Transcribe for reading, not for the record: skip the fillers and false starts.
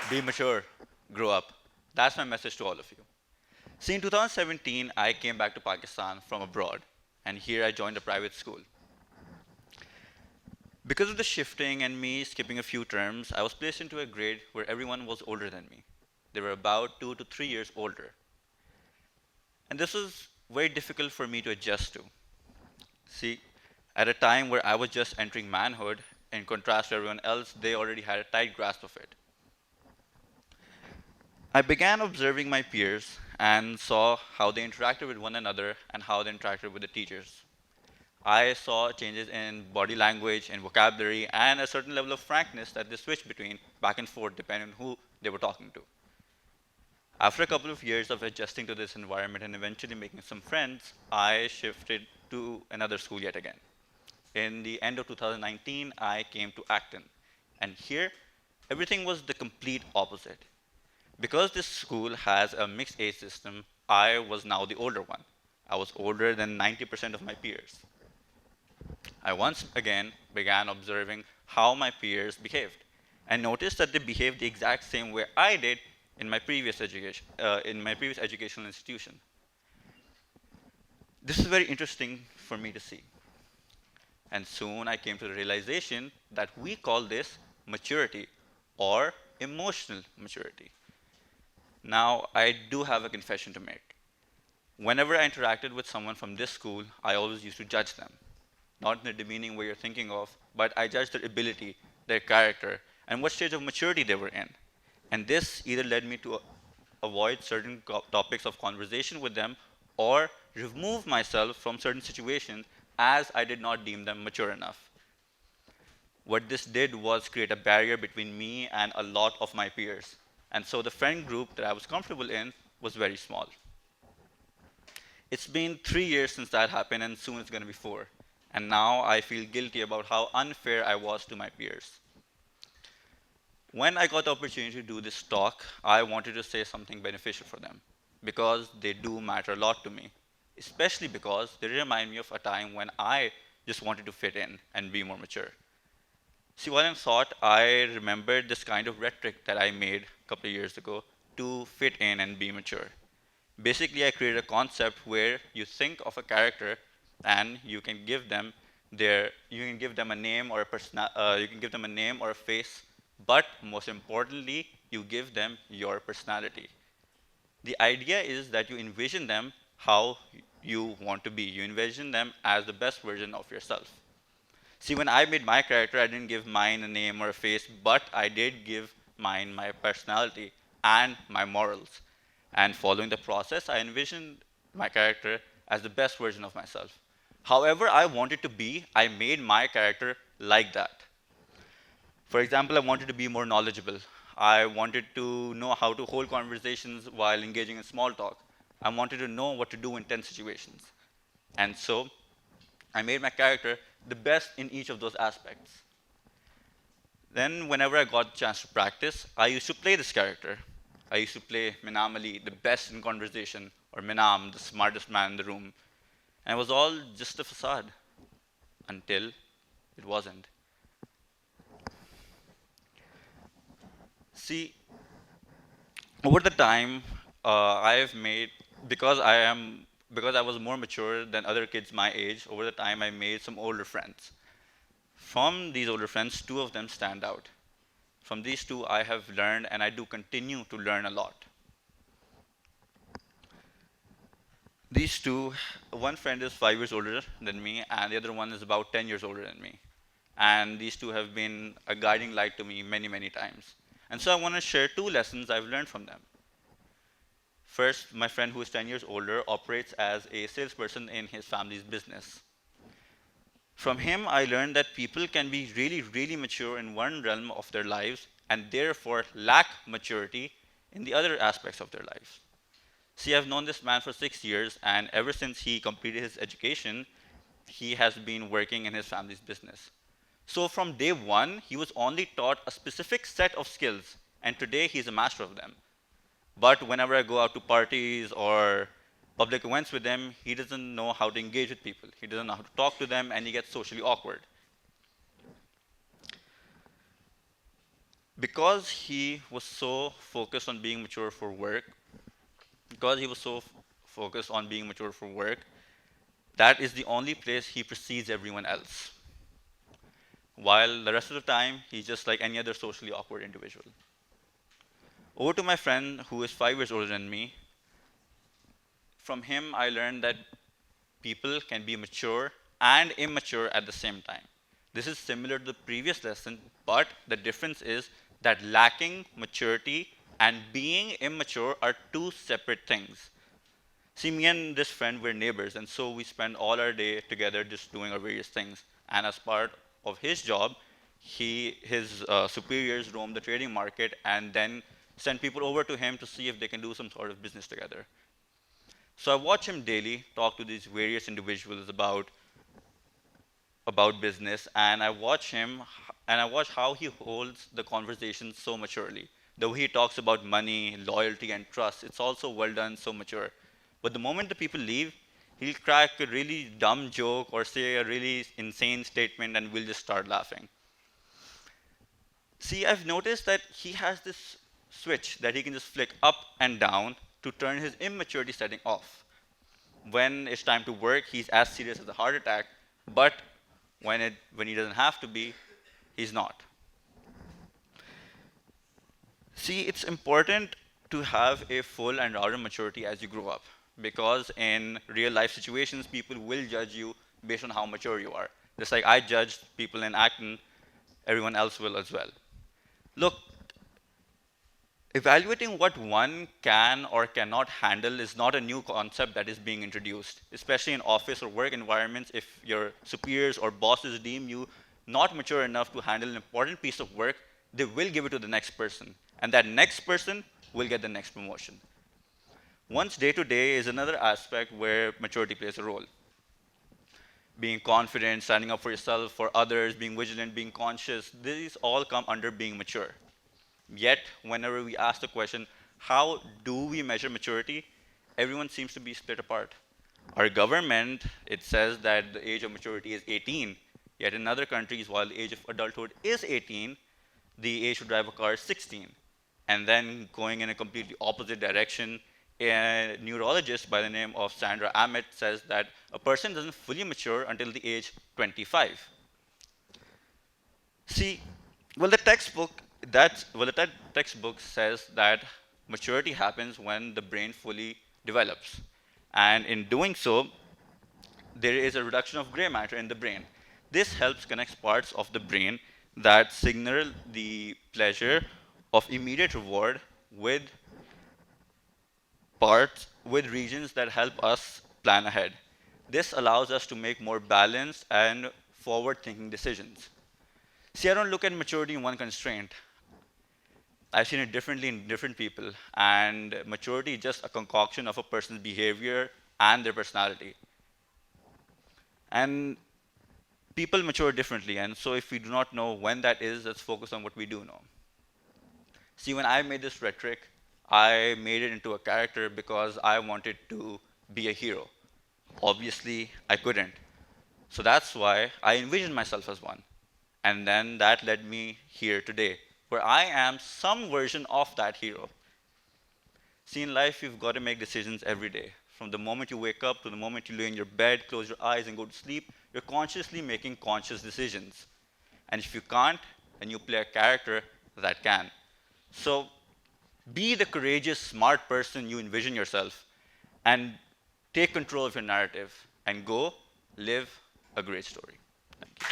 Be mature, grow up. That's my message to all of you. See, in 2017, I came back to Pakistan from abroad, and here I joined a private school. Because of the shifting and me skipping a few terms, I was placed into a grade where everyone was older than me. They were about 2 to 3 years older. And this was very difficult for me to adjust to. See, at a time where I was just entering manhood, in contrast to everyone else, they already had a tight grasp of it. I began observing my peers and saw how they interacted with one another and how they interacted with the teachers. I saw changes in body language and vocabulary and a certain level of frankness that they switched between back and forth depending on who they were talking to. After a couple of years of adjusting to this environment and eventually making some friends, I shifted to another school yet again. In the end of 2019, I came to Acton. And here, everything was the complete opposite. Because this school has a mixed age system, I was now the older one. I was older than 90% of my peers. I once again began observing how my peers behaved and noticed that they behaved the exact same way I did in my previous educational institution. This is very interesting for me to see. And soon I came to the realization that we call this maturity or emotional maturity. Now, I do have a confession to make. Whenever I interacted with someone from this school, I always used to judge them. Not in the demeaning way you're thinking of, but I judged their ability, their character, and what stage of maturity they were in. And this either led me to avoid certain topics of conversation with them or remove myself from certain situations as I did not deem them mature enough. What this did was create a barrier between me and a lot of my peers. And so the friend group that I was comfortable in was very small. It's been 3 years since that happened, and soon it's going to be four. And now I feel guilty about how unfair I was to my peers. When I got the opportunity to do this talk, I wanted to say something beneficial for them because they do matter a lot to me, especially because they remind me of a time when I just wanted to fit in and be more mature. See, while I thought, I remembered this kind of rhetoric that I made a couple of years ago to fit in and be mature. Basically, I created a concept where you think of a character and you can give them a name or you can give them a name or a face, but most importantly, you give them your personality. The idea is that you envision them how you want to be. You envision them as the best version of yourself. See, when I made my character, I didn't give mine a name or a face, but I did give mine my personality and my morals. And following the process, I envisioned my character as the best version of myself. However, I wanted to be, I made my character like that. For example, I wanted to be more knowledgeable. I wanted to know how to hold conversations while engaging in small talk. I wanted to know what to do in tense situations. And so I made my character the best in each of those aspects. Then, whenever I got a chance to practice, I used to play this character. I used to play Minaam Ali, the best in conversation, or Minaam, the smartest man in the room. And it was all just a facade until it wasn't. See, over the time, I've made because I am because I was more mature than other kids my age. Over the time, I made some older friends. From these older friends, two of them stand out. From these two, I have learned and I do continue to learn a lot. These two, one friend is 5 years older than me, and the other one is about 10 years older than me. And these two have been a guiding light to me many, many times. And so I want to share two lessons I've learned from them. First, my friend who is 10 years older operates as a salesperson in his family's business. From him, I learned that people can be really, really mature in one realm of their lives and therefore lack maturity in the other aspects of their lives. See, I've known this man for 6 years, and ever since he completed his education, he has been working in his family's business. So from day one, he was only taught a specific set of skills, and today he's a master of them. But whenever I go out to parties or public events with him, he doesn't know how to engage with people. He doesn't know how to talk to them, and he gets socially awkward. Because he was so focused on being mature for work, because he was so focused on being mature for work, that is the only place he precedes everyone else. While the rest of the time, he's just like any other socially awkward individual. Over to my friend who is 5 years older than me. From him, I learned that people can be mature and immature at the same time. This is similar to the previous lesson, but the difference is that lacking maturity and being immature are two separate things. See, me and this friend were neighbors, and so we spend all our day together just doing our various things. And as part of his job, his superiors roam the trading market and then send people over to him to see if they can do some sort of business together. So I watch him daily talk to these various individuals about business, and I watch how he holds the conversation so maturely. The way he talks about money, loyalty, and trust, it's also well done, so mature. But the moment the people leave, he'll crack a really dumb joke or say a really insane statement, and we'll just start laughing. See, I've noticed that he has this switch that he can just flick up and down to turn his immaturity setting off. When it's time to work, he's as serious as a heart attack, but when he doesn't have to be, he's not. See, it's important to have a full and rounded maturity as you grow up, because in real life situations, people will judge you based on how mature you are. Just like I judged people in Acton, everyone else will as well. Look, evaluating what one can or cannot handle is not a new concept that is being introduced, especially in office or work environments. If your superiors or bosses deem you not mature enough to handle an important piece of work, they will give it to the next person, and that next person will get the next promotion. Once day to day is another aspect where maturity plays a role. Being confident, standing up for yourself, for others, being vigilant, being conscious, these all come under being mature. Yet, whenever we ask the question, how do we measure maturity? Everyone seems to be split apart. Our government, it says that the age of maturity is 18, yet in other countries, while the age of adulthood is 18, the age to drive a car is 16. And then going in a completely opposite direction, a neurologist by the name of Sandra Amit says that a person doesn't fully mature until the age 25. See, well, the textbook says that maturity happens when the brain fully develops, and in doing so, there is a reduction of gray matter in the brain. This helps connect parts of the brain that signal the pleasure of immediate reward with parts with regions that help us plan ahead. This allows us to make more balanced and forward-thinking decisions. See, I don't look at maturity in one constraint. I've seen it differently in different people, and maturity is just a concoction of a person's behavior and their personality. And people mature differently, and so if we do not know when that is, let's focus on what we do know. See, when I made this rhetoric, I made it into a character because I wanted to be a hero. Obviously, I couldn't. So that's why I envisioned myself as one. And then that led me here today, where I am some version of that hero. See, in life, you've got to make decisions every day. From the moment you wake up to the moment you lay in your bed, close your eyes, and go to sleep, you're consciously making conscious decisions. And if you can't, then you play a character that can. So be the courageous, smart person you envision yourself, and take control of your narrative, and go live a great story. Thank you.